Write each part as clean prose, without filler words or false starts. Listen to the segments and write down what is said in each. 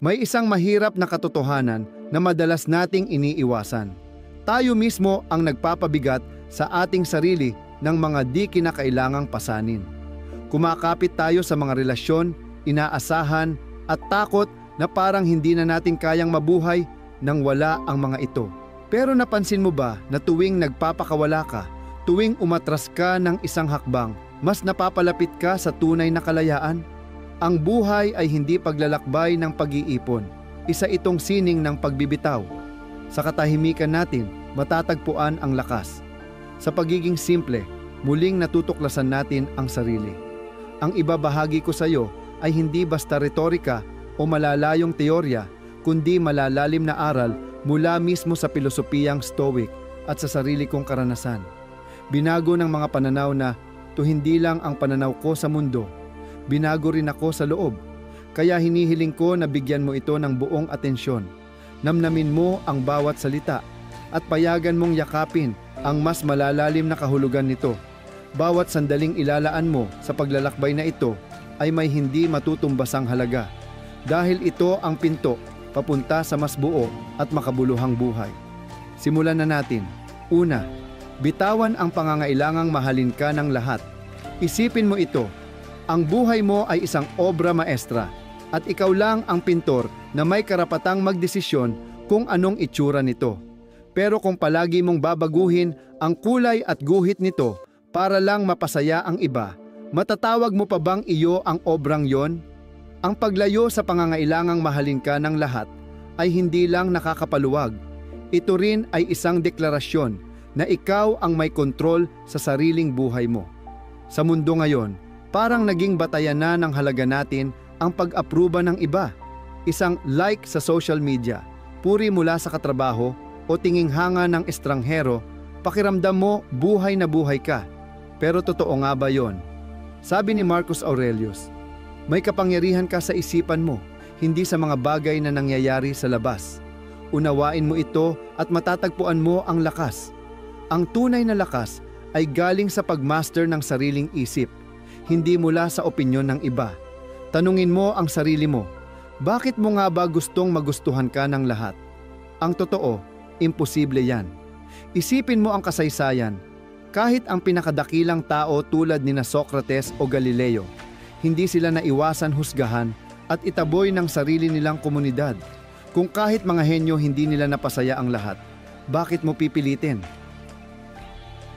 May isang mahirap na katotohanan na madalas nating iniiwasan. Tayo mismo ang nagpapabigat sa ating sarili ng mga di kinakailangang pasanin. Kumakapit tayo sa mga relasyon, inaasahan at takot na parang hindi na natin kayang mabuhay nang wala ang mga ito. Pero napansin mo ba na tuwing nagpapakawala ka, tuwing umatras ka ng isang hakbang, mas napapalapit ka sa tunay na kalayaan? Ang buhay ay hindi paglalakbay ng pag-iipon. Isa itong sining ng pagbibitaw. Sa katahimikan natin, matatagpuan ang lakas. Sa pagiging simple, muling natutuklasan natin ang sarili. Ang ibabahagi ko sa iyo ay hindi basta retorika o malalayong teorya, kundi malalalim na aral mula mismo sa pilosopiyang Stoic at sa sarili kong karanasan. Binago ng mga pananaw na hindi lang ang pananaw ko sa mundo, binago rin ako sa loob. Kaya hinihiling ko na bigyan mo ito ng buong atensyon. Namnamin mo ang bawat salita at payagan mong yakapin ang mas malalalim na kahulugan nito. Bawat sandaling ilalaan mo sa paglalakbay na ito ay may hindi matutumbasang halaga. Dahil ito ang pinto papunta sa mas buo at makabuluhang buhay. Simulan na natin. Una, bitawan ang pangangailangang mahalin ka ng lahat. Isipin mo ito. Ang buhay mo ay isang obra maestra at ikaw lang ang pintor na may karapatang magdesisyon kung anong itsura nito. Pero kung palagi mong babaguhin ang kulay at guhit nito para lang mapasaya ang iba, matatawag mo pa bang iyo ang obrang yon? Ang paglayo sa pangangailangang mahalin ka ng lahat ay hindi lang nakakapaluwag. Ito rin ay isang deklarasyon na ikaw ang may kontrol sa sariling buhay mo. Sa mundo ngayon, parang naging batayan na ng halaga natin ang pag-apruba ng iba. Isang like sa social media, puri mula sa katrabaho o tinging hanga ng estranghero, pakiramdam mo buhay na buhay ka. Pero totoo nga ba yon? Sabi ni Marcus Aurelius, may kapangyarihan ka sa isipan mo, hindi sa mga bagay na nangyayari sa labas. Unawain mo ito at matatagpuan mo ang lakas. Ang tunay na lakas ay galing sa pagmaster ng sariling isip, hindi mula sa opinyon ng iba. Tanungin mo ang sarili mo, bakit mo nga ba gustong magustuhan ka ng lahat? Ang totoo, imposible yan. Isipin mo ang kasaysayan. Kahit ang pinakadakilang tao tulad ni Socrates o Galileo, hindi sila naiwasan husgahan at itaboy ng sarili nilang komunidad. Kung kahit mga henyo hindi nila napasaya ang lahat, bakit mo pipilitin?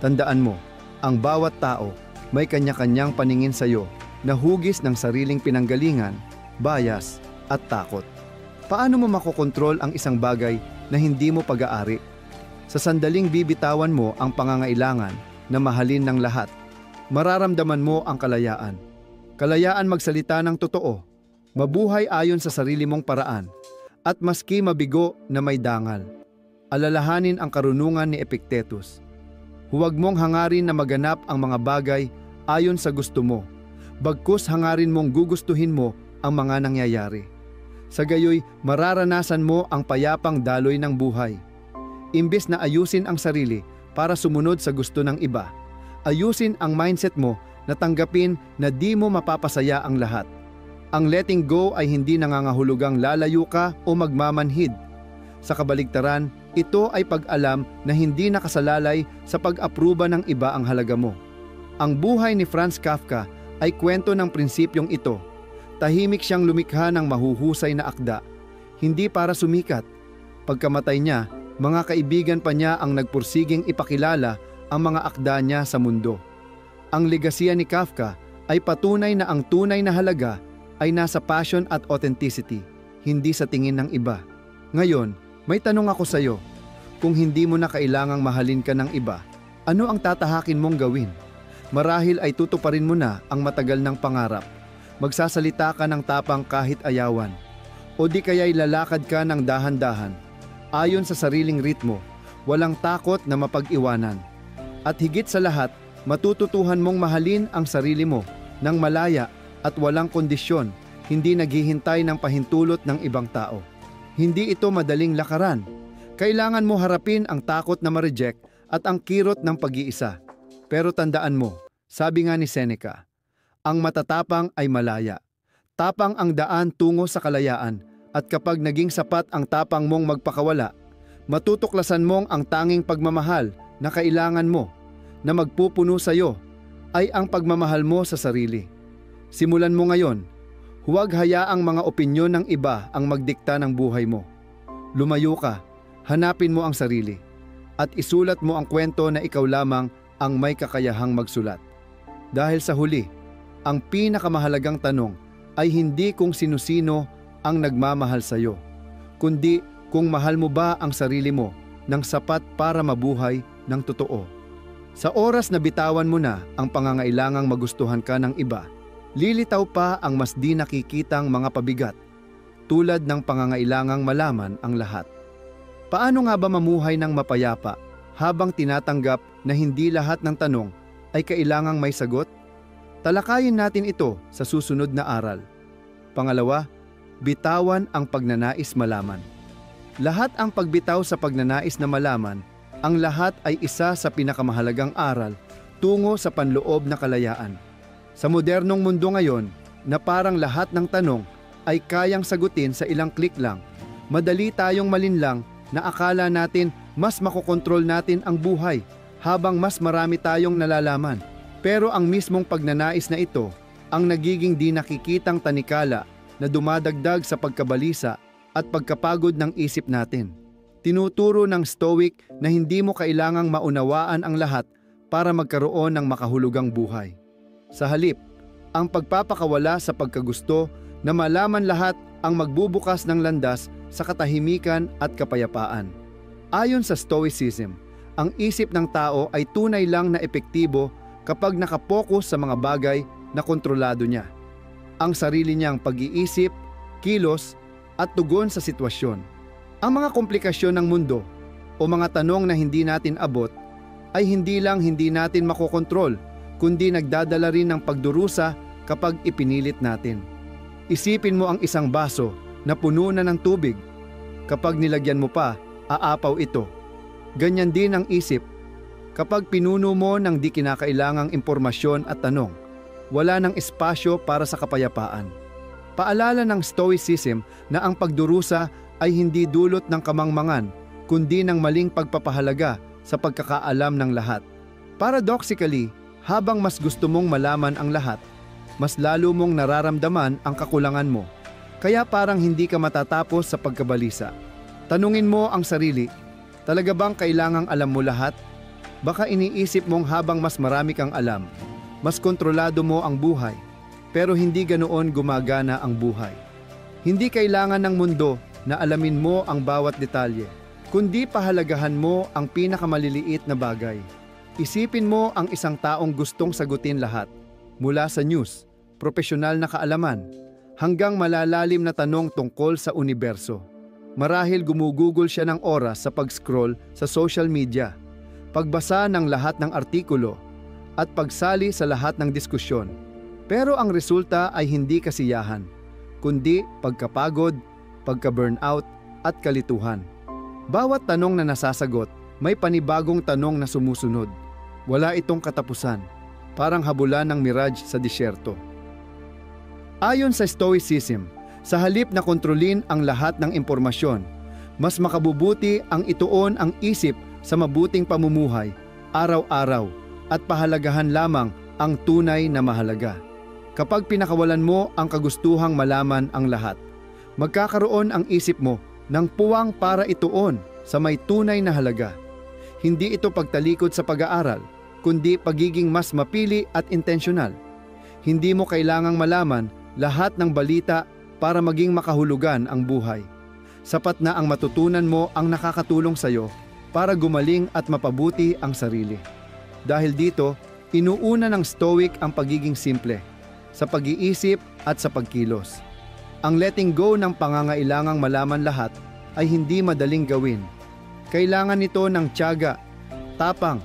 Tandaan mo, ang bawat tao may kanya-kanyang paningin sa iyo na hugis ng sariling pinanggalingan, bias at takot. Paano mo makokontrol ang isang bagay na hindi mo pag-aari? Sa sandaling bibitawan mo ang pangangailangan na mahalin ng lahat, mararamdaman mo ang kalayaan. Kalayaan magsalita ng totoo, mabuhay ayon sa sarili mong paraan, at maski mabigo na may dangal. Alalahanin ang karunungan ni Epictetus. Huwag mong hangarin na maganap ang mga bagay ayon sa gusto mo, bagkus hangarin mong gugustuhin mo ang mga nangyayari. Sa gayoy, mararanasan mo ang payapang daloy ng buhay. Imbes na ayusin ang sarili para sumunod sa gusto ng iba, ayusin ang mindset mo na tanggapin na di mo mapapasaya ang lahat. Ang letting go ay hindi nangangahulugang lalayo ka o magmamanhid. Sa kabaligtaran, ito ay pag-alam na hindi nakasalalay sa pag-apruba ng iba ang halaga mo. Ang buhay ni Franz Kafka ay kwento ng prinsipyong ito. Tahimik siyang lumikha ng mahuhusay na akda, hindi para sumikat. Pagkamatay niya, mga kaibigan pa niya ang nagpursiging ipakilala ang mga akda niya sa mundo. Ang legasiya ni Kafka ay patunay na ang tunay na halaga ay nasa passion at authenticity, hindi sa tingin ng iba. Ngayon, may tanong ako sa iyo. Kung hindi mo na kailangang mahalin ka ng iba, ano ang tatahakin mong gawin? Marahil ay tutuparin mo na ang matagal ng pangarap. Magsasalita ka ng tapang kahit ayawan. O di kaya'y lalakad ka ng dahan-dahan, ayon sa sariling ritmo, walang takot na mapag-iwanan. At higit sa lahat, matututuhan mong mahalin ang sarili mo ng malaya at walang kondisyon, hindi naghihintay ng pahintulot ng ibang tao. Hindi ito madaling lakaran. Kailangan mo harapin ang takot na ma-reject at ang kirot ng pag-iisa. Pero tandaan mo, sabi nga ni Seneca, ang matatapang ay malaya. Tapang ang daan tungo sa kalayaan, At kapag naging sapat ang tapang mong magpakawala, matutuklasan mong ang tanging pagmamahal na kailangan mo, na magpupuno sa iyo, ay ang pagmamahal mo sa sarili. Simulan mo ngayon. Huwag hayaang mga opinyon ng iba ang magdikta ng buhay mo. Lumayo ka, hanapin mo ang sarili, at isulat mo ang kwento na ikaw lamang ang may kakayahang magsulat. Dahil sa huli, ang pinakamahalagang tanong ay hindi kung sino-sino ang nagmamahal sa iyo, kundi kung mahal mo ba ang sarili mo ng sapat para mabuhay ng totoo. Sa oras na bitawan mo na ang pangangailangang magustuhan ka ng iba, lilitaw pa ang mas di nakikitang mga pabigat, tulad ng pangangailangang malaman ang lahat. Paano nga ba mamuhay ng mapayapa habang tinatanggap na hindi lahat ng tanong ay kailangang may sagot? Talakayin natin ito sa susunod na aral. Pangalawa, bitawan ang pagnanais malaman. Lahat ang pagbitaw sa pagnanais na malaman, ang lahat ay isa sa pinakamahalagang aral tungo sa panloob na kalayaan. Sa modernong mundo ngayon, na parang lahat ng tanong ay kayang sagutin sa ilang klik lang, madali tayong malinlang na akala natin mas makokontrol natin ang buhay habang mas marami tayong nalalaman. Pero ang mismong pagnanais na ito ang nagiging di nakikitang tanikala na dumadagdag sa pagkabalisa at pagkapagod ng isip natin. Tinuturo ng Stoic na hindi mo kailangang maunawaan ang lahat para magkaroon ng makahulugang buhay. Sa halip, ang pagpapakawala sa pagkagusto na malaman lahat ang magbubukas ng landas sa katahimikan at kapayapaan. Ayon sa Stoicism, ang isip ng tao ay tunay lang na epektibo kapag nakapokus sa mga bagay na kontrolado niya. Ang sarili niyang pag-iisip, kilos, at tugon sa sitwasyon. Ang mga komplikasyon ng mundo o mga tanong na hindi natin abot ay hindi lang hindi natin makokontrol, kundi nagdadala rin ng pagdurusa kapag ipinilit natin. Isipin mo ang isang baso na puno na ng tubig. Kapag nilagyan mo pa, aapaw ito. Ganyan din ang isip. Kapag pinuno mo ng di kinakailangang impormasyon at tanong, wala ng espasyo para sa kapayapaan. Paalala ng Stoicism na ang pagdurusa ay hindi dulot ng kamangmangan, kundi ng maling pagpapahalaga sa pagkakaalam ng lahat. Paradoxically, habang mas gusto mong malaman ang lahat, mas lalo mong nararamdaman ang kakulangan mo. Kaya parang hindi ka matatapos sa pagkabalisa. Tanungin mo ang sarili, talaga bang kailangang alam mo lahat? Baka iniisip mong habang mas marami kang alam, mas kontrolado mo ang buhay, pero hindi ganoon gumagana ang buhay. Hindi kailangan ng mundo na alamin mo ang bawat detalye, kundi pahalagahan mo ang pinakamaliliit na bagay. Isipin mo ang isang taong gustong sagutin lahat, mula sa news, profesional na kaalaman, hanggang malalalim na tanong tungkol sa universo. Marahil gumugugol siya ng oras sa pag-scroll sa social media, pagbasa ng lahat ng artikulo, at pagsali sa lahat ng diskusyon. Pero ang resulta ay hindi kasiyahan, kundi pagkapagod, pagka-burnout at kalituhan. Bawat tanong na nasasagot, may panibagong tanong na sumusunod. Wala itong katapusan, parang habulan ng mirage sa disyerto. Ayon sa Stoicism, sa halip na kontrolin ang lahat ng impormasyon, mas makabubuti ang ituon ang isip sa mabuting pamumuhay, araw-araw, at pahalagahan lamang ang tunay na mahalaga. Kapag pinakawalan mo ang kagustuhang malaman ang lahat, magkakaroon ang isip mo ng puwang para ituon sa may tunay na halaga. Hindi ito pagtalikod sa pag-aaral, kundi pagiging mas mapili at intensyonal. Hindi mo kailangang malaman lahat ng balita para maging makahulugan ang buhay. Sapat na ang matutunan mo ang nakakatulong sa iyo para gumaling at mapabuti ang sarili. Dahil dito, inuuna ng Stoic ang pagiging simple, sa pag-iisip at sa pagkilos. Ang letting go ng pangangailangang malaman lahat ay hindi madaling gawin. Kailangan nito ng tiyaga, tapang,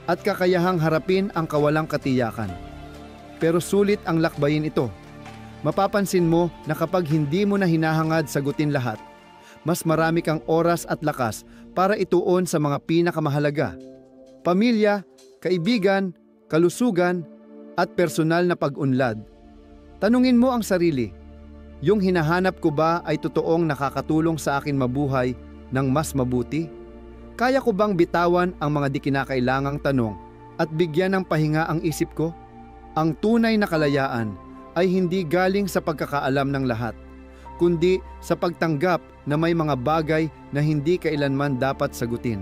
at kakayahang harapin ang kawalang katiyakan. Pero sulit ang lakbayin ito. Mapapansin mo na kapag hindi mo na hinahangad sagutin lahat, mas marami kang oras at lakas para ituon sa mga pinakamahalaga. Pamilya, kaibigan, kalusugan, at personal na pag-unlad. Tanungin mo ang sarili, Yung hinahanap ko ba ay totoong nakakatulong sa akin mabuhay ng mas mabuti? Kaya ko bang bitawan ang mga di kinakailangang tanong at bigyan ng pahinga ang isip ko? Ang tunay na kalayaan ay hindi galing sa pagkakaalam ng lahat, kundi sa pagtanggap na may mga bagay na hindi kailanman dapat sagutin.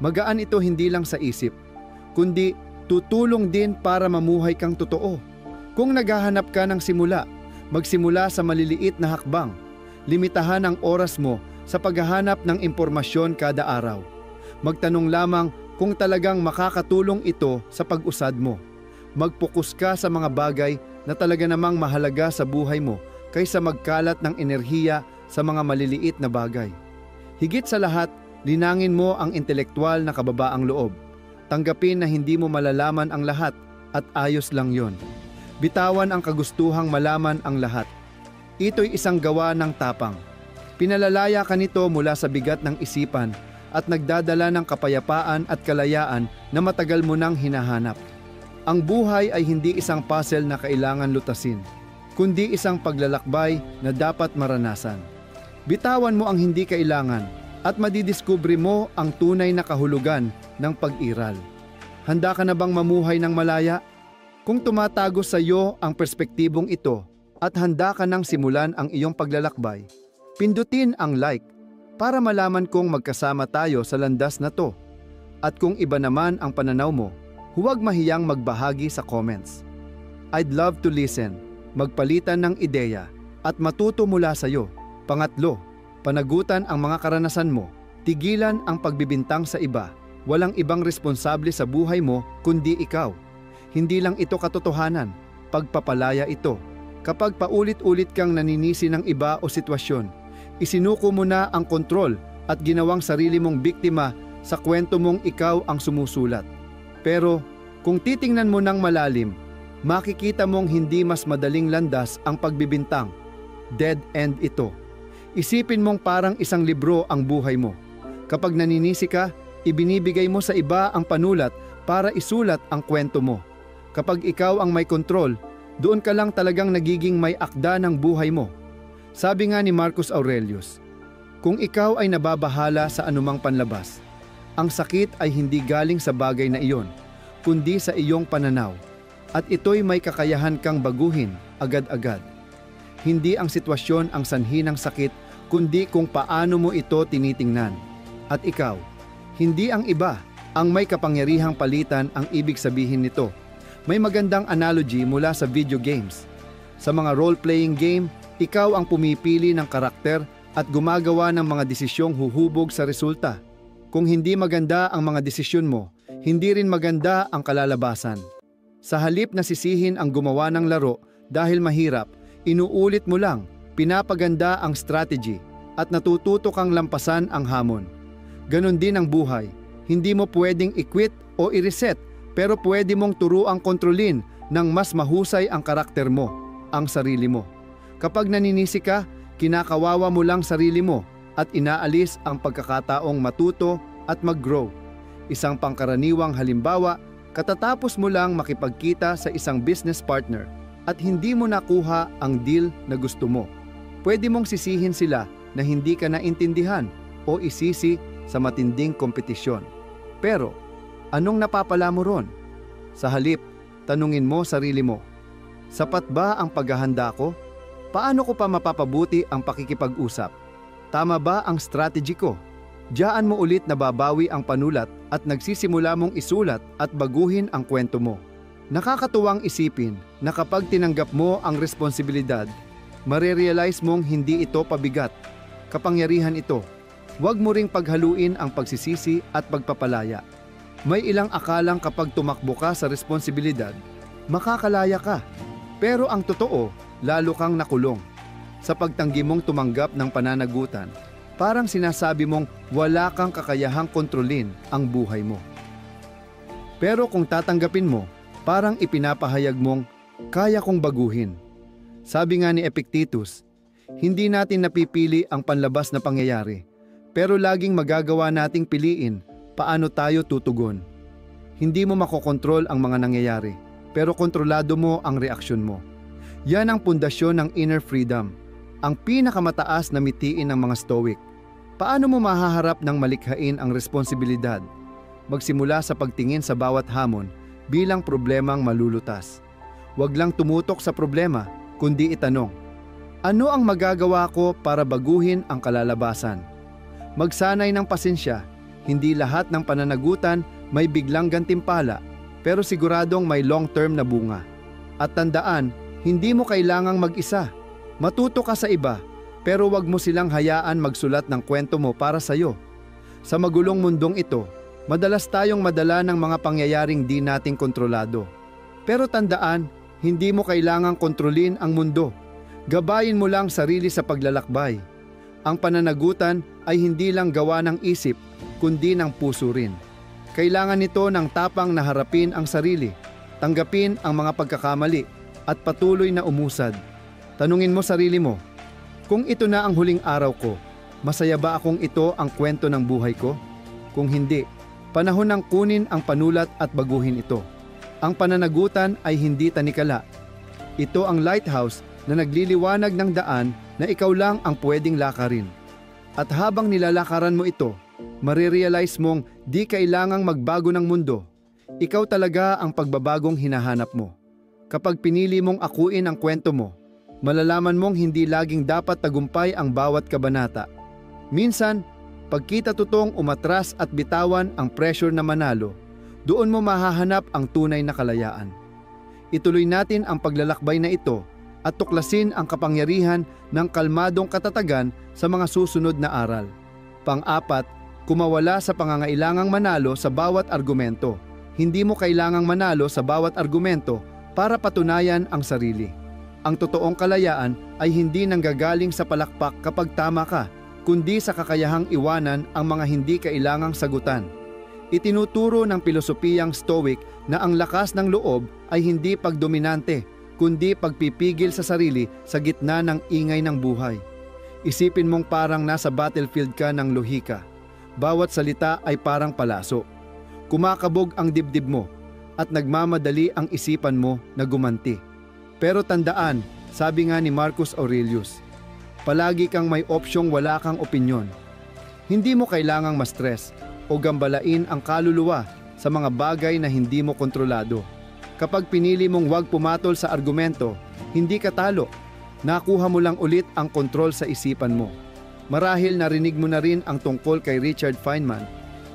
Magaan ito hindi lang sa isip, kundi tutulong din para mamuhay kang totoo. Kung naghahanap ka ng simula, magsimula sa maliliit na hakbang. Limitahan ang oras mo sa paghahanap ng impormasyon kada araw. Magtanong lamang kung talagang makakatulong ito sa pag-usad mo. Mag-focus ka sa mga bagay na talaga namang mahalaga sa buhay mo kaysa magkalat ng enerhiya sa mga maliliit na bagay. Higit sa lahat, linangin mo ang intelektual na kababaang loob. Tanggapin na hindi mo malalaman ang lahat at ayos lang yon. Bitawan ang kagustuhang malaman ang lahat. Ito'y isang gawa ng tapang. Pinalalaya ka nito mula sa bigat ng isipan at nagdadala ng kapayapaan at kalayaan na matagal mo nang hinahanap. Ang buhay ay hindi isang puzzle na kailangan lutasin, kundi isang paglalakbay na dapat maranasan. Bitawan mo ang hindi kailangan at madidiskubre mo ang tunay na kahulugan ng pag-iral. Handa ka na bang mamuhay ng malaya? Kung tumatago sa iyo ang perspektibong ito at handa ka nang simulan ang iyong paglalakbay, pindutin ang like para malaman kung magkasama tayo sa landas na to. At kung iba naman ang pananaw mo, huwag mahiyang magbahagi sa comments. I'd love to listen, magpalitan ng ideya at matuto mula sa iyo. Pangatlo, panagutan ang mga karanasan mo. Tigilan ang pagbibintang sa iba. Walang ibang responsable sa buhay mo kundi ikaw. Hindi lang ito katotohanan, pagpapalaya ito. Kapag paulit-ulit kang naninisi ng iba o sitwasyon, isinuko mo na ang kontrol at ginawang sarili mong biktima sa kwento mong ikaw ang sumusulat. Pero kung titingnan mo ng malalim, makikita mong hindi mas madaling landas ang pagbibintang. Dead end ito. Isipin mong parang isang libro ang buhay mo. Kapag naninisi ka, ibinibigay mo sa iba ang panulat para isulat ang kwento mo. Kapag ikaw ang may kontrol, doon ka lang talagang nagiging may akda ng buhay mo. Sabi nga ni Marcus Aurelius, kung ikaw ay nababahala sa anumang panlabas, ang sakit ay hindi galing sa bagay na iyon, kundi sa iyong pananaw. At ito'y may kakayahan kang baguhin agad-agad. Hindi ang sitwasyon ang sanhi ng sakit, kundi kung paano mo ito tinitingnan. At ikaw, hindi ang iba ang may kapangyarihang palitan ang ibig sabihin nito. May magandang analogy mula sa video games. Sa mga role-playing game, ikaw ang pumipili ng karakter at gumagawa ng mga desisyong huhubog sa resulta. Kung hindi maganda ang mga desisyon mo, hindi rin maganda ang kalalabasan. Sa halip na sisihin ang gumawa ng laro dahil mahirap, inuulit mo lang, pinapaganda ang strategy at natututo kang lampasan ang hamon. Ganon din ang buhay. Hindi mo pwedeng i-quit o i-reset, pero pwede mong turuang kontrolin ng mas mahusay ang karakter mo, ang sarili mo. Kapag naninisi ka, kinakawawa mo lang sarili mo at inaalis ang pagkakataong matuto at mag-grow. Isang pangkaraniwang halimbawa, katatapos mo lang makipagkita sa isang business partner at hindi mo nakuha ang deal na gusto mo. Pwede mong sisihin sila na hindi ka naintindihan o isisi sa matinding kompetisyon. Pero, anong napapala mo ron? Sa halip, tanungin mo sarili mo, sapat ba ang paghahanda ko? Paano ko pa mapapabuti ang pakikipag-usap? Tama ba ang strategy ko? Diyaan mo ulit nababawi ang panulat at nagsisimula mong isulat at baguhin ang kwento mo. Nakakatuwang isipin na kapag tinanggap mo ang responsibilidad, marerealize mong hindi ito pabigat. Kapangyarihan ito. Huwag mo ring paghaluin ang pagsisisi at pagpapalaya. May ilang akalang kapag tumakbo ka sa responsibilidad, makakalaya ka. Pero ang totoo, lalo kang nakulong. Sa pagtanggi mong tumanggap ng pananagutan, parang sinasabi mong wala kang kakayahang kontrolin ang buhay mo. Pero kung tatanggapin mo, parang ipinapahayag mong kaya kong baguhin. Sabi nga ni Epictetus, hindi natin napipili ang panlabas na pangyayari, pero laging magagawa nating piliin paano tayo tutugon. Hindi mo makokontrol ang mga nangyayari, pero kontrolado mo ang reaksyon mo. Yan ang pundasyon ng inner freedom, ang pinakamataas na mitiin ng mga Stoic. Paano mo mahaharap ng malikhain ang responsibilidad? Magsimula sa pagtingin sa bawat hamon bilang problemang malulutas. Huwag lang tumutok sa problema, kundi itanong, ano ang magagawa ko para baguhin ang kalalabasan? Magsanay ng pasensya, hindi lahat ng pananagutan may biglang gantimpala, pero siguradong may long-term na bunga. At tandaan, hindi mo kailangang mag-isa. Matuto ka sa iba, pero wag mo silang hayaan magsulat ng kwento mo para sa'yo. Sa magulong mundong ito, madalas tayong madala ng mga pangyayaring di nating kontrolado. Pero tandaan, hindi mo kailangang kontrolin ang mundo. Gabayin mo lang sarili sa paglalakbay. Ang pananagutan ay hindi lang gawa ng isip, kundi ng puso rin. Kailangan nito ng tapang na harapin ang sarili, tanggapin ang mga pagkakamali, at patuloy na umusad. Tanungin mo sarili mo, kung ito na ang huling araw ko, masaya ba akong ito ang kwento ng buhay ko? Kung hindi, panahon ng kunin ang panulat at baguhin ito. Ang pananagutan ay hindi tanikala. Ito ang lighthouse na nagliliwanag ng daan na ikaw lang ang pwedeng lakarin. At habang nilalakaran mo ito, marirealize mong di kailangang magbago ng mundo. Ikaw talaga ang pagbabagong hinahanap mo. Kapag pinili mong akuin ang kwento mo, malalaman mong hindi laging dapat tagumpay ang bawat kabanata. Minsan, pagkita totoong umatras at bitawan ang pressure na manalo, doon mo mahahanap ang tunay na kalayaan. Ituloy natin ang paglalakbay na ito at tuklasin ang kapangyarihan ng kalmadong katatagan sa mga susunod na aral. Pang-apat, kumawala sa pangangailangang manalo sa bawat argumento. Hindi mo kailangang manalo sa bawat argumento para patunayan ang sarili. Ang totoong kalayaan ay hindi nanggagaling sa palakpak kapag tama ka, kundi sa kakayahang iwanan ang mga hindi kailangang sagutan. Itinuturo ng pilosopiyang Stoic na ang lakas ng loob ay hindi pagdominante, kundi pagpipigil sa sarili sa gitna ng ingay ng buhay. Isipin mong parang nasa battlefield ka ng lohika. Bawat salita ay parang palaso. Kumakabog ang dibdib mo at nagmamadali ang isipan mo na gumanti. Pero tandaan, sabi nga ni Marcus Aurelius, palagi kang may opsyong wala kang opinyon. Hindi mo kailangang ma-stress o gambalain ang kaluluwa sa mga bagay na hindi mo kontrolado. Kapag pinili mong huwag pumatol sa argumento, hindi ka talo. Nakuha mo lang ulit ang kontrol sa isipan mo. Marahil narinig mo na rin ang tungkol kay Richard Feynman,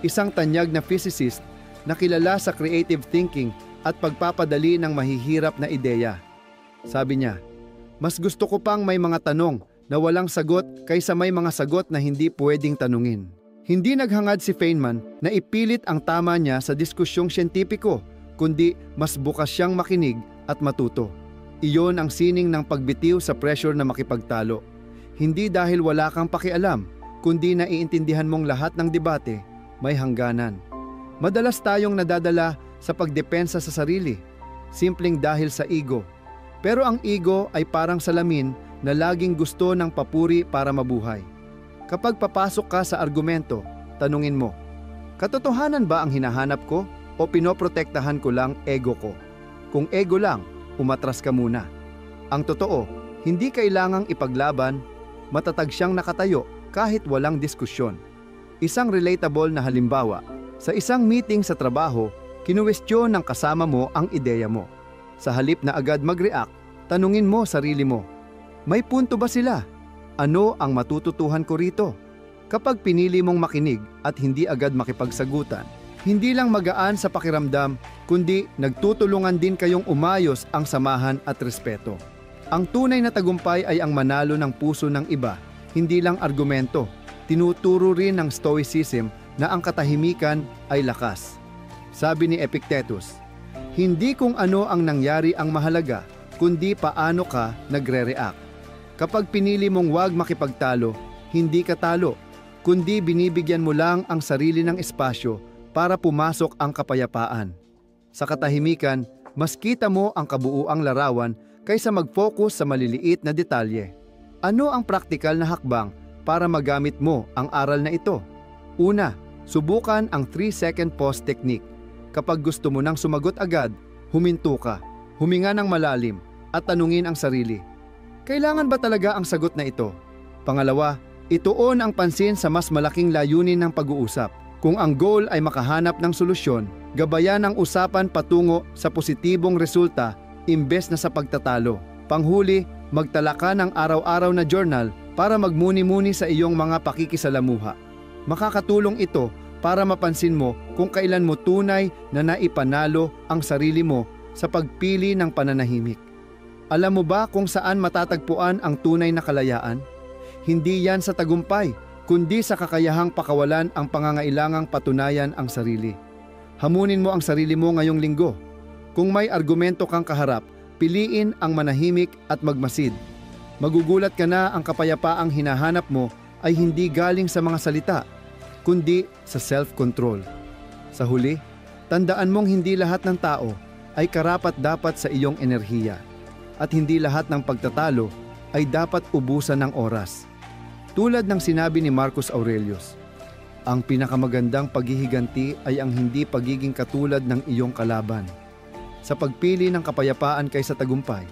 isang tanyag na physicist na kilala sa creative thinking at pagpapadali ng mahihirap na ideya. Sabi niya, mas gusto ko pang may mga tanong na walang sagot kaysa may mga sagot na hindi pwedeng tanungin. Hindi naghangad si Feynman na ipilit ang tama niya sa diskusyong siyentipiko, kundi mas bukas siyang makinig at matuto. Iyon ang sining ng pagbitiw sa pressure na makipagtalo. Hindi dahil wala kang pakialam, kundi naiintindihan mong lahat ng debate may hangganan. Madalas tayong nadadala sa pagdepensa sa sarili, simpleng dahil sa ego. Pero ang ego ay parang salamin na laging gusto ng papuri para mabuhay. Kapag papasok ka sa argumento, tanungin mo, katotohanan ba ang hinahanap ko o pinoprotektahan ko lang ego ko? Kung ego lang, umatras ka muna. Ang totoo, hindi kailangang ipaglaban, matatag siyang nakatayo kahit walang diskusyon. Isang relatable na halimbawa, sa isang meeting sa trabaho, kinuwestiyon ng kasama mo ang ideya mo. Sa halip na agad mag-react, tanungin mo sarili mo, may punto ba sila? Ano ang matututuhan ko rito? Kapag pinili mong makinig at hindi agad makipagsagutan, hindi lang magaan sa pakiramdam, kundi nagtutulungan din kayong umayos ang samahan at respeto. Ang tunay na tagumpay ay ang manalo ng puso ng iba, hindi lang argumento. Tinuturo rin ng Stoicism na ang katahimikan ay lakas. Sabi ni Epictetus, hindi kung ano ang nangyari ang mahalaga, kundi paano ka nagre-react. Kapag pinili mong wag makipagtalo, hindi ka talo, kundi binibigyan mo lang ang sarili ng espasyo para pumasok ang kapayapaan. Sa katahimikan, mas kita mo ang kabuuang larawan kaysa mag-focus sa maliliit na detalye. Ano ang praktikal na hakbang para magamit mo ang aral na ito? Una, subukan ang 3-second pause technique. Kapag gusto mo nang sumagot agad, huminto ka, huminga ng malalim, at tanungin ang sarili. Kailangan ba talaga ang sagot na ito? Pangalawa, ituon ang pansin sa mas malaking layunin ng pag-uusap. Kung ang goal ay makahanap ng solusyon, gabayan ang usapan patungo sa positibong resulta imbes na sa pagtatalo. Panghuli, magtala ka ng araw-araw na journal para magmuni-muni sa iyong mga pakikisalamuha. Makakatulong ito para mapansin mo kung kailan mo tunay na naipanalo ang sarili mo sa pagpili ng pananahimik. Alam mo ba kung saan matatagpuan ang tunay na kalayaan? Hindi yan sa tagumpay, kundi sa kakayahang pakawalan ang pangangailangang patunayan ang sarili. Hamunin mo ang sarili mo ngayong linggo. Kung may argumento kang kaharap, piliin ang manahimik at magmasid. Magugulat ka na ang kapayapaang hinahanap mo ay hindi galing sa mga salita, kundi sa self-control. Sa huli, tandaan mong hindi lahat ng tao ay karapat-dapat sa iyong enerhiya at hindi lahat ng pagtatalo ay dapat ubusan ng oras. Tulad ng sinabi ni Marcus Aurelius, ang pinakamagandang paghihiganti ay ang hindi pagiging katulad ng iyong kalaban. Sa pagpili ng kapayapaan kaysa tagumpay,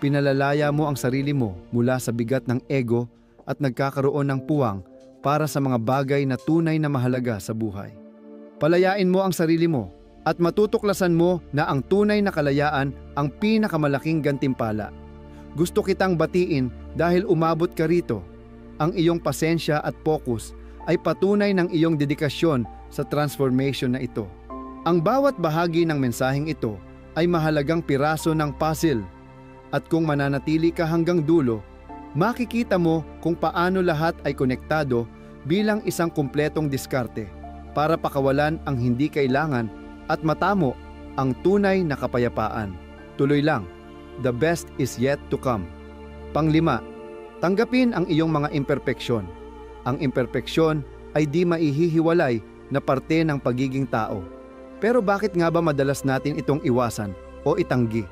pinalalaya mo ang sarili mo mula sa bigat ng ego at nagkakaroon ng puwang para sa mga bagay na tunay na mahalaga sa buhay. Palayain mo ang sarili mo at matutuklasan mo na ang tunay na kalayaan ang pinakamalaking gantimpala. Gusto kitang batiin dahil umabot ka rito. Ang iyong pasensya at focus ay patunay ng iyong dedikasyon sa transformation na ito. Ang bawat bahagi ng mensaheng ito ay mahalagang piraso ng puzzle at kung mananatili ka hanggang dulo, makikita mo kung paano lahat ay konektado bilang isang kumpletong diskarte para pakawalan ang hindi kailangan at matamo ang tunay na kapayapaan. Tuloy lang, the best is yet to come. Panglima, tanggapin ang iyong mga imperpeksyon. Ang imperpeksyon ay di maihihiwalay na parte ng pagiging tao. Pero bakit nga ba madalas natin itong iwasan o itanggi?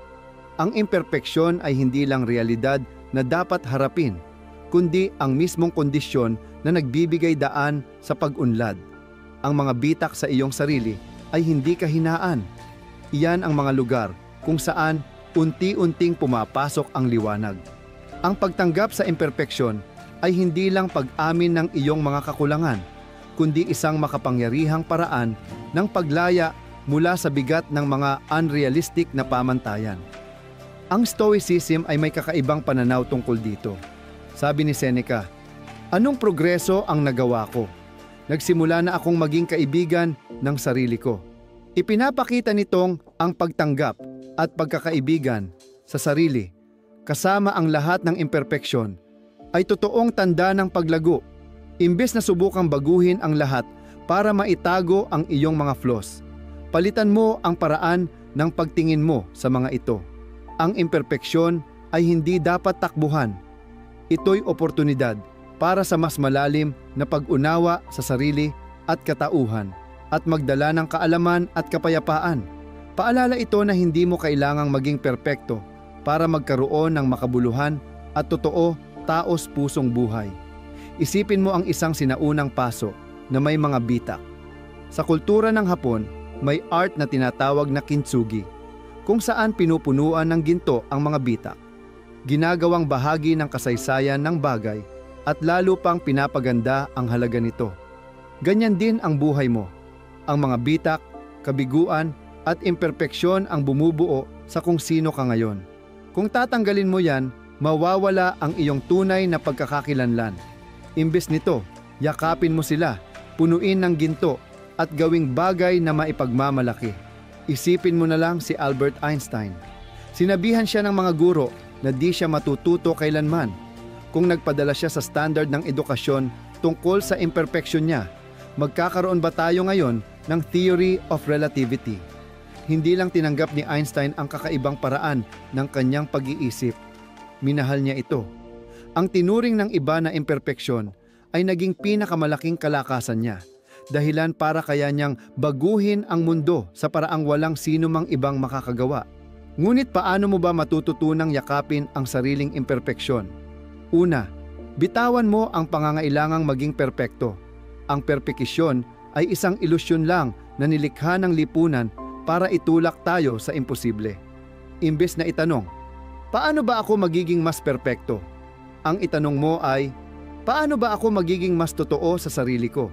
Ang imperpeksyon ay hindi lang realidad na dapat harapin, kundi ang mismong kondisyon na nagbibigay daan sa pag-unlad. Ang mga bitak sa iyong sarili ay hindi kahinaan. Iyan ang mga lugar kung saan unti-unting pumapasok ang liwanag. Ang pagtanggap sa imperpeksyon ay hindi lang pag-amin ng iyong mga kakulangan, kundi isang makapangyarihang paraan ng paglaya mula sa bigat ng mga unrealistic na pamantayan. Ang Stoicism ay may kakaibang pananaw tungkol dito. Sabi ni Seneca, anong progreso ang nagawa ko? Nagsimula na akong maging kaibigan ng sarili ko. Ipinapakita nitong ang pagtanggap at pagkakaibigan sa sarili, kasama ang lahat ng imperpeksyon, ay totoong tanda ng paglago. Imbes na subukang baguhin ang lahat para maitago ang iyong mga flaws, palitan mo ang paraan ng pagtingin mo sa mga ito. Ang imperpeksyon ay hindi dapat takbuhan. Ito'y oportunidad para sa mas malalim na pag-unawa sa sarili at katauhan at magdala ng kaalaman at kapayapaan. Paalala ito na hindi mo kailangang maging perpekto para magkaroon ng makabuluhan at totoo, taos pusong buhay. Isipin mo ang isang sinaunang paso na may mga bitak. Sa kultura ng Hapon, may art na tinatawag na kintsugi, kung saan pinupunuan ng ginto ang mga bitak. Ginagawang bahagi ng kasaysayan ng bagay at lalo pang pinapaganda ang halaga nito. Ganyan din ang buhay mo. Ang mga bitak, kabiguan at imperpeksyon ang bumubuo sa kung sino ka ngayon. Kung tatanggalin mo yan, mawawala ang iyong tunay na pagkakakilanlan. Imbes nito, yakapin mo sila, punuin ng ginto at gawing bagay na maipagmamalaki. Isipin mo na lang si Albert Einstein. Sinabihan siya ng mga guro na di siya matututo kailanman. Kung nagpadala siya sa standard ng edukasyon tungkol sa imperfection niya, magkakaroon ba tayo ngayon ng theory of relativity? Hindi lang tinanggap ni Einstein ang kakaibang paraan ng kanyang pag-iisip. Minahal niya ito. Ang tinuring ng iba na imperfeksyon ay naging pinakamalaking kalakasan niya, dahilan para kaya niyang baguhin ang mundo sa paraang walang sino mang ibang makakagawa. Ngunit paano mo ba matututunang yakapin ang sariling imperfeksyon? Una, bitawan mo ang pangangailangang maging perpekto. Ang perpekisyon ay isang ilusyon lang na nilikha ng lipunan para itulak tayo sa imposible. Imbes na itanong, Paano ba ako magiging mas perpekto? Ang itanong mo ay, paano ba ako magiging mas totoo sa sarili ko?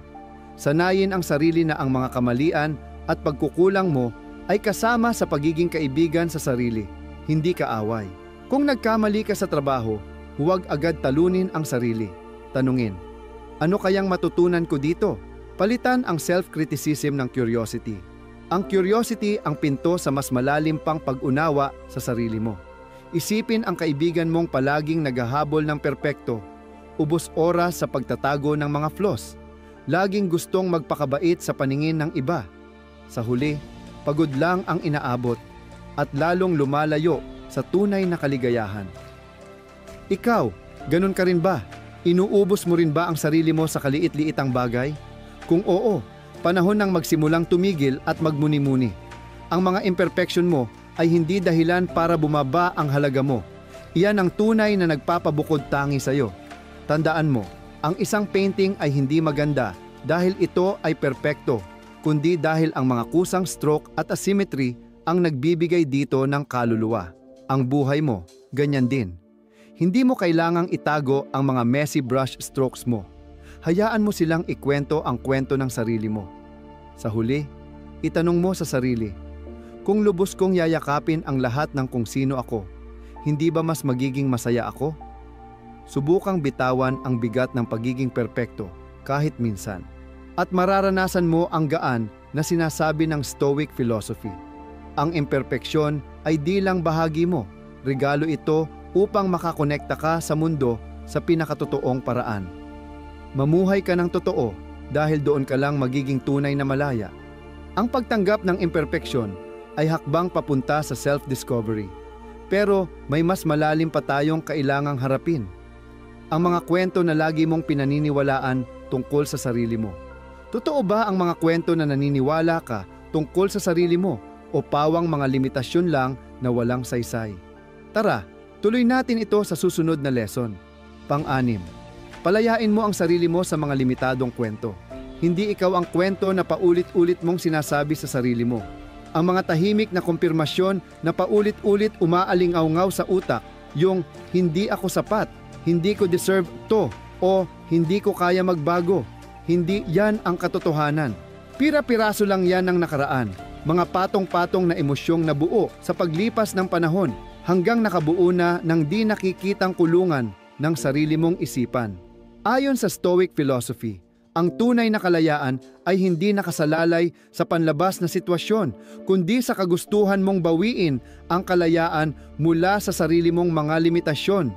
Sanayin ang sarili na ang mga kamalian at pagkukulang mo ay kasama sa pagiging kaibigan sa sarili, hindi kaaway. Kung nagkamali ka sa trabaho, huwag agad talunin ang sarili. Tanungin, ano kayang matutunan ko dito? Palitan ang self-criticism ng curiosity. Ang curiosity ang pinto sa mas malalim pang pag-unawa sa sarili mo. Isipin ang kaibigan mong palaging naghahabol ng perpekto, ubos oras sa pagtatago ng mga flaws, laging gustong magpakabait sa paningin ng iba. Sa huli, pagod lang ang inaabot at lalong lumalayo sa tunay na kaligayahan. Ikaw, ganun ka rin ba? Inuubos mo rin ba ang sarili mo sa kaliit-liitang bagay? Kung oo, panahon nang magsimulang tumigil at magmuni-muni. Ang mga imperfection mo ay hindi dahilan para bumaba ang halaga mo. Iyan ang tunay na nagpapabukod tangi sa iyo. Tandaan mo, ang isang painting ay hindi maganda dahil ito ay perpekto, kundi dahil ang mga kusang stroke at asymmetry ang nagbibigay dito ng kaluluwa. Ang buhay mo, ganyan din. Hindi mo kailangang itago ang mga messy brush strokes mo. Hayaan mo silang ikwento ang kwento ng sarili mo. Sa huli, itanong mo sa sarili, kung lubos kong yayakapin ang lahat ng kung sino ako, hindi ba mas magiging masaya ako? Subukang bitawan ang bigat ng pagiging perpekto kahit minsan. At mararanasan mo ang gaan na sinasabi ng Stoic philosophy. Ang imperpeksyon ay di lang bahagi mo. Regalo ito upang makakonekta ka sa mundo sa pinakatotoong paraan. Mamuhay ka ng totoo dahil doon ka lang magiging tunay na malaya. Ang pagtanggap ng imperpeksyon ay hakbang papunta sa self-discovery. Pero may mas malalim pa tayong kailangang harapin. Ang mga kwento na lagi mong pinaniniwalaan tungkol sa sarili mo. Totoo ba ang mga kwento na naniniwala ka tungkol sa sarili mo o pawang mga limitasyon lang na walang saysay? Tara, tuloy natin ito sa susunod na lesson. Pang-anim, palayain mo ang sarili mo sa mga limitadong kwento. Hindi ikaw ang kwento na paulit-ulit mong sinasabi sa sarili mo. Ang mga tahimik na kumpirmasyon na paulit-ulit umaalingaw-ngaw sa utak, yung hindi ako sapat, hindi ko deserve to, o hindi ko kaya magbago. Hindi yan ang katotohanan. Pira-piraso lang yan ng nakaraan. Mga patong-patong na emosyong nabuo sa paglipas ng panahon hanggang nakabuo na ng di nakikitang kulungan ng sarili mong isipan. Ayon sa Stoic philosophy, ang tunay na kalayaan ay hindi nakasalalay sa panlabas na sitwasyon, kundi sa kagustuhan mong bawiin ang kalayaan mula sa sarili mong mga limitasyon.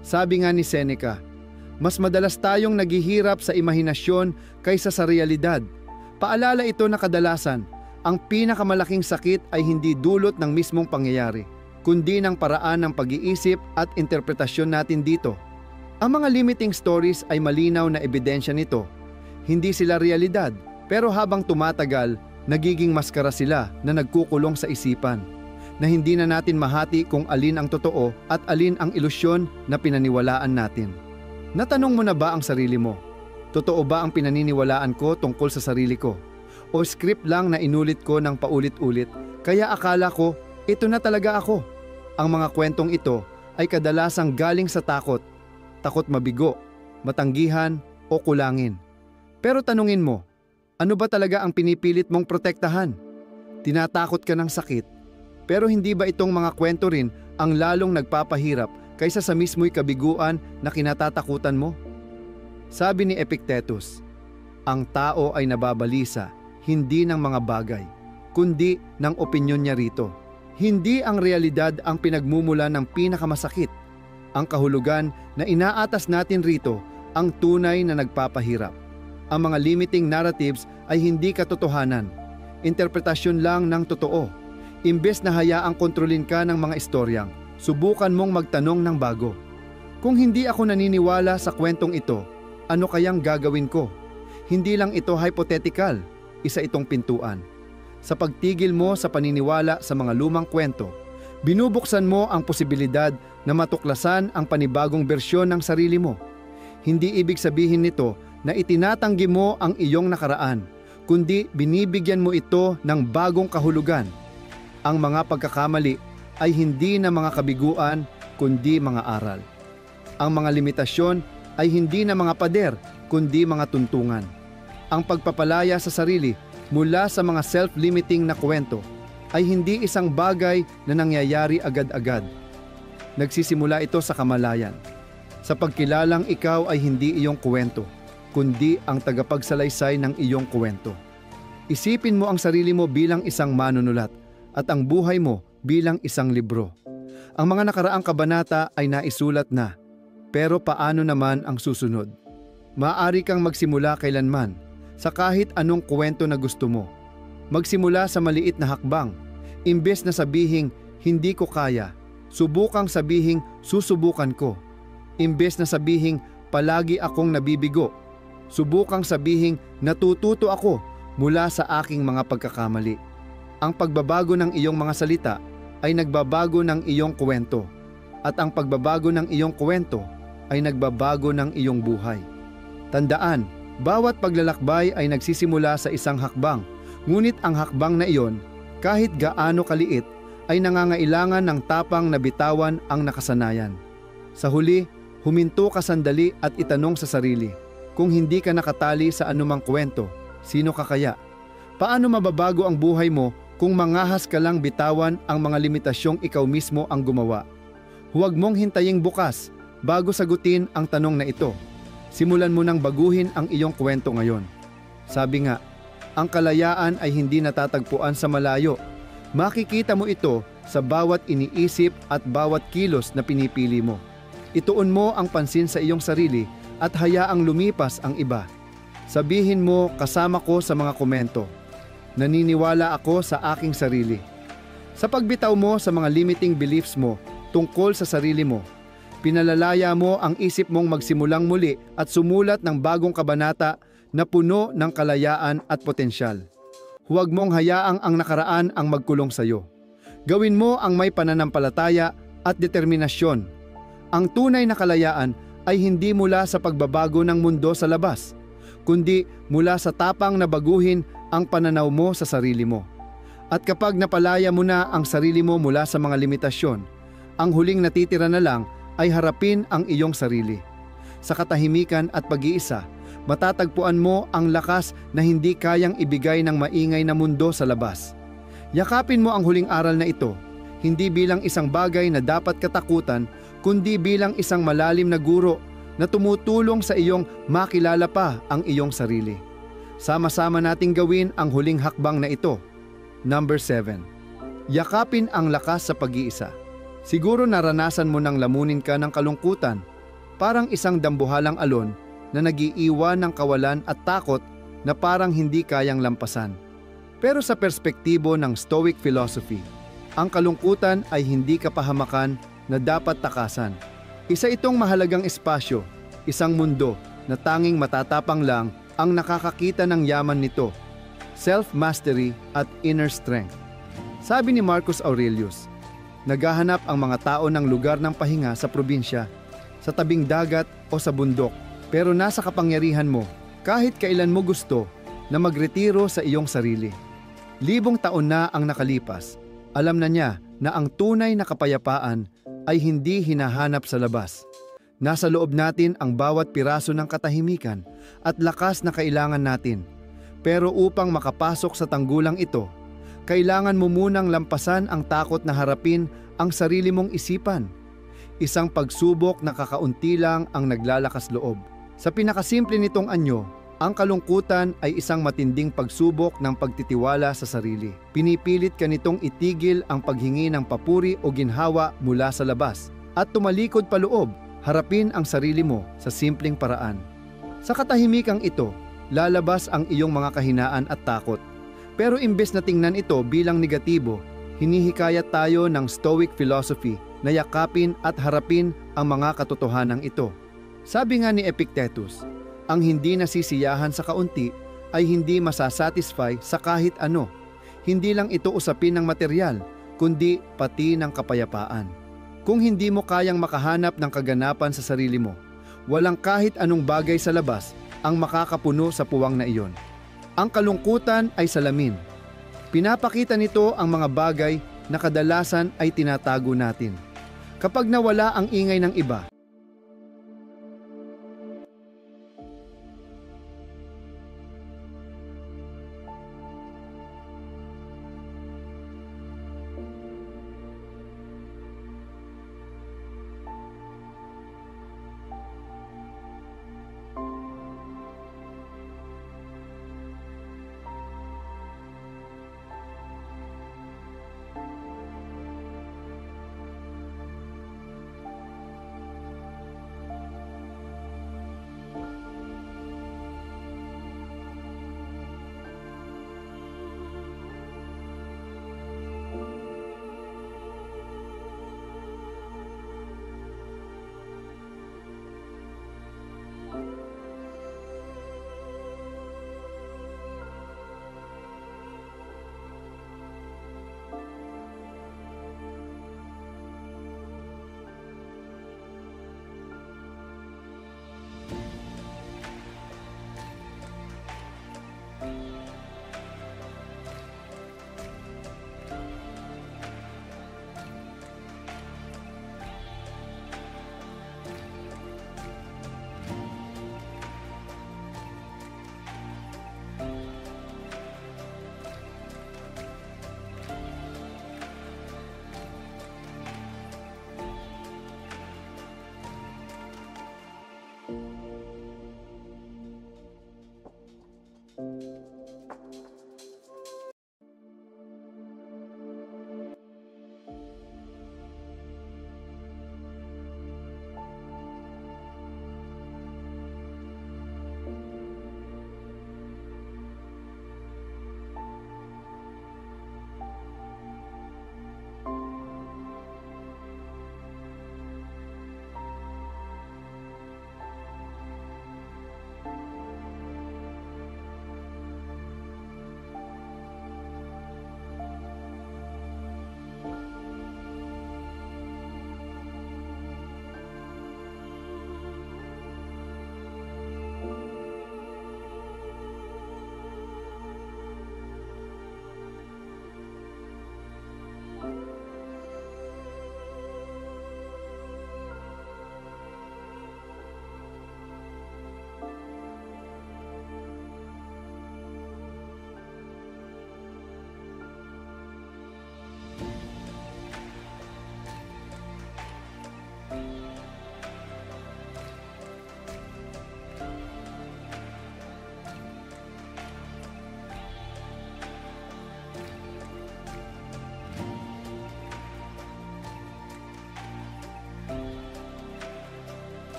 Sabi nga ni Seneca, mas madalas tayong naghihirap sa imahinasyon kaysa sa realidad. Paalala ito na kadalasan, ang pinakamalaking sakit ay hindi dulot ng mismong pangyayari, kundi ng paraan ng pag-iisip at interpretasyon natin dito. Ang mga limiting stories ay malinaw na ebidensya nito. Hindi sila realidad, pero habang tumatagal, nagiging maskara sila na nagkukulong sa isipan, na hindi na natin mahati kung alin ang totoo at alin ang ilusyon na pinaniwalaan natin. Natanong mo na ba ang sarili mo? Totoo ba ang pinaniniwalaan ko tungkol sa sarili ko? O script lang na inulit ko ng paulit-ulit, kaya akala ko, ito na talaga ako. Ang mga kwentong ito ay kadalasang galing sa takot mabigo, matanggihan o kulangin. Pero tanungin mo, ano ba talaga ang pinipilit mong protektahan? Tinatakot ka ng sakit, pero hindi ba itong mga kwento rin ang lalong nagpapahirap kaysa sa mismo'y kabiguan na kinatatakutan mo? Sabi ni Epictetus, ang tao ay nababalisa hindi ng mga bagay, kundi ng opinyon niya rito. Hindi ang realidad ang pinagmumula ng pinakamasakit. Ang kahulugan na inaatas natin rito ang tunay na nagpapahirap. Ang mga limiting narratives ay hindi katotohanan, interpretasyon lang ng totoo. Imbes na hayaang kontrolin ka ng mga istoryang, subukan mong magtanong ng bago. Kung hindi ako naniniwala sa kwentong ito, ano kayang gagawin ko? Hindi lang ito hypothetical, isa itong pintuan. Sa pagtigil mo sa paniniwala sa mga lumang kwento, binubuksan mo ang posibilidad na matuklasan ang panibagong bersyon ng sarili mo. Hindi ibig sabihin nito na itinatanggi mo ang iyong nakaraan, kundi binibigyan mo ito ng bagong kahulugan. Ang mga pagkakamali ay hindi na mga kabiguan, kundi mga aral. Ang mga limitasyon ay hindi na mga pader, kundi mga tuntungan. Ang pagpapalaya sa sarili mula sa mga self-limiting na kwento ay hindi isang bagay na nangyayari agad-agad. Nagsisimula ito sa kamalayan. Sa pagkilalang ikaw ay hindi iyong kwento, kundi ang tagapagsalaysay ng iyong kwento. Isipin mo ang sarili mo bilang isang manunulat at ang buhay mo bilang isang libro. Ang mga nakaraang kabanata ay naisulat na. Pero paano naman ang susunod? Maaari kang magsimula kailanman sa kahit anong kwento na gusto mo. Magsimula sa maliit na hakbang. Imbes na sabihing, hindi ko kaya, subukang sabihing, susubukan ko. Imbes na sabihing, palagi akong nabibigo, subukang sabihing, natututo ako mula sa aking mga pagkakamali. Ang pagbabago ng iyong mga salita ay nagbabago ng iyong kwento. At ang pagbabago ng iyong kwento ay nagbabago ng iyong buhay. Tandaan, bawat paglalakbay ay nagsisimula sa isang hakbang, ngunit ang hakbang na iyon, kahit gaano kaliit, ay nangangailangan ng tapang na bitawan ang nakasanayan. Sa huli, huminto ka sandali at itanong sa sarili, kung hindi ka nakatali sa anumang kwento, sino ka kaya? Paano mababago ang buhay mo kung mangahas ka lang bitawan ang mga limitasyong ikaw mismo ang gumawa? Huwag mong hintaying bukas bago sagutin ang tanong na ito. Simulan mo nang baguhin ang iyong kwento ngayon. Sabi nga, ang kalayaan ay hindi natatagpuan sa malayo. Makikita mo ito sa bawat iniisip at bawat kilos na pinipili mo. Ituon mo ang pansin sa iyong sarili at hayaang lumipas ang iba. Sabihin mo kasama ko sa mga komento, naniniwala ako sa aking sarili. Sa pagbitaw mo sa mga limiting beliefs mo tungkol sa sarili mo, pinalalaya mo ang isip mong magsimulang muli at sumulat ng bagong kabanata na puno ng kalayaan at potensyal. Huwag mong hayaang ang nakaraan ang magkulong sa iyo. Gawin mo ang may pananampalataya at determinasyon. Ang tunay na kalayaan ay hindi mula sa pagbabago ng mundo sa labas, kundi mula sa tapang na baguhin ang pananaw mo sa sarili mo. At kapag napalaya mo na ang sarili mo mula sa mga limitasyon, ang huling natitira na lang ay harapin ang iyong sarili. Sa katahimikan at pag-iisa, matatagpuan mo ang lakas na hindi kayang ibigay ng maingay na mundo sa labas. Yakapin mo ang huling aral na ito, hindi bilang isang bagay na dapat katakutan, kundi bilang isang malalim na guro na tumutulong sa iyong makilala pa ang iyong sarili. Sama-sama nating gawin ang huling hakbang na ito. Number 7. Yakapin ang lakas sa pag-iisa. Siguro naranasan mo nang lamunin ka ng kalungkutan, parang isang dambuhalang alon na nag-iiwan ng kawalan at takot na parang hindi kayang lampasan. Pero sa perspektibo ng Stoic philosophy, ang kalungkutan ay hindi kapahamakan na dapat takasan. Isa itong mahalagang espasyo, isang mundo na tanging matatapang lang ang nakakakita ng yaman nito, self-mastery at inner strength. Sabi ni Marcus Aurelius, naghahanap ang mga tao ng lugar ng pahinga sa probinsya, sa tabing dagat o sa bundok, pero nasa kapangyarihan mo, kahit kailan mo gusto, na magretiro sa iyong sarili. Libong taon na ang nakalipas, alam na niya na ang tunay na kapayapaan ay hindi hinahanap sa labas. Nasa loob natin ang bawat piraso ng katahimikan at lakas na kailangan natin. Pero upang makapasok sa tanggulang ito, kailangan mo munang lampasan ang takot na harapin ang sarili mong isipan. Isang pagsubok na kakaunti lang ang naglalakas loob. Sa pinakasimple nitong anyo, ang kalungkutan ay isang matinding pagsubok ng pagtitiwala sa sarili. Pinipilit ka nitong itigil ang paghingi ng papuri o ginhawa mula sa labas at tumalikod paloob, harapin ang sarili mo sa simpleng paraan. Sa katahimikang ito, lalabas ang iyong mga kahinaan at takot. Pero imbes na tingnan ito bilang negatibo, hinihikayat tayo ng Stoic philosophy na yakapin at harapin ang mga katotohanan ito. Sabi nga ni Epictetus, ang hindi nasisiyahan sa kaunti ay hindi masasatisfy sa kahit ano. Hindi lang ito usapin ng material, kundi pati ng kapayapaan. Kung hindi mo kayang makahanap ng kaganapan sa sarili mo, walang kahit anong bagay sa labas ang makakapuno sa puwang na iyon. Ang kalungkutan ay salamin. Pinapakita nito ang mga bagay na kadalasan ay tinatago natin. Kapag nawala ang ingay ng iba,